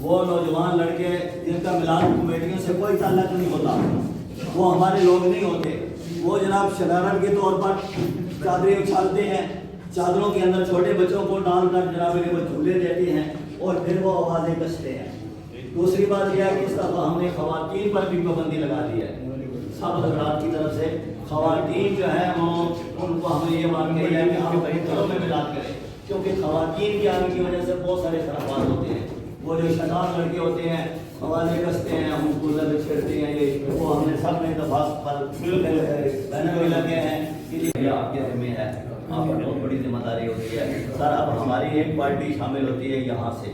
وہ نوجوان لڑکے جن کا میلاد کمیٹیوں سے کوئی تعلق نہیں ہوتا، وہ ہمارے لوگ نہیں ہوتے، وہ جناب شرارت کے طور پر چادریں اچھالتے ہیں، چادروں کے اندر چھوٹے بچوں کو ڈال کر جناب وہ جھولے دیتے ہیں اور پھر وہ آوازیں کستے ہیں۔ دوسری بات یہ ہے کہ اس دفعہ ہم نے خواتین پر بھی پابندی لگا دی ہے، سب حضرات کی طرف سے خواتین جو ہیں ان کو ہمیں یہ بات کہی ہے کہ ہم گھروں میں میلاد کریں، کیونکہ خواتین کے آنے کی وجہ سے بہت سارے خرابات ہوتے ہیں۔ وہ جو شیطان لڑکے ہوتے ہیں آوازیں کستے ہیں، ہم کو لب چھیڑتے ہیں، یہ وہ ہم نے سب نے اتفاق پر بینر بھی لگے ہیں کہ یہ آپ کے ذمہ ہے، آپ پر بہت بڑی ذمہ داری ہوتی ہے سر۔ اب ہماری ایک پارٹی شامل ہوتی ہے یہاں سے،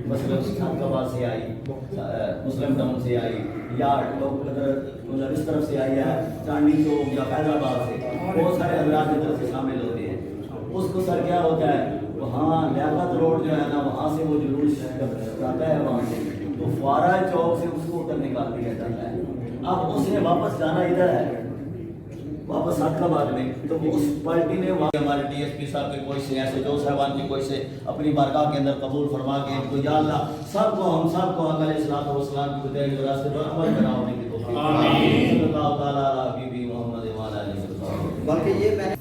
مسلم چھانکاباد سے آئی، مسلم ٹاؤن سے آئی، یا لوگ مطلب اس طرف سے آئی ہے چاندنی چوک یا فیض آباد سے، بہت سارے حضرات کی طرف سے شامل ہوتے ہیں۔ اس کو سر کیا ہوتا ہے، وہاں لیاقت روڈ جو ہے نا وہاں سے وہ جلوس جاتا ہے، وہاں سے تو فوارہ چوک سے اس کو ادھر نکال دیا جاتا ہے۔ اب اس نے واپس جانا ادھر ہے، واپس چھانکاباد میں، تو اس پارٹی نے ہمارے ڈی ایس پی صاحب کے کوئی سے ایسے جو صاحبان کی کوئی سے اپنی بارگاہ کے اندر قبول فرما کے ان کو یا اللہ سب کو ہم سب کو علیہ الصلوۃ والسلام کی بتائی ہوئے راستے پر عمل کرانے کی توفیق عطا صلی اللہ تعالیٰ علی حبیبی محمد وعلی آلہ وصحبہ۔ باقی یہ میں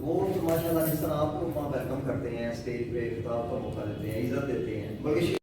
وہ ماشاء اللہ جس طرح آپ کو وہاں ویلکم کرتے ہیں، اسٹیج پہ خطاب کا موقع دیتے ہیں، عزت دیتے ہیں، بلکہ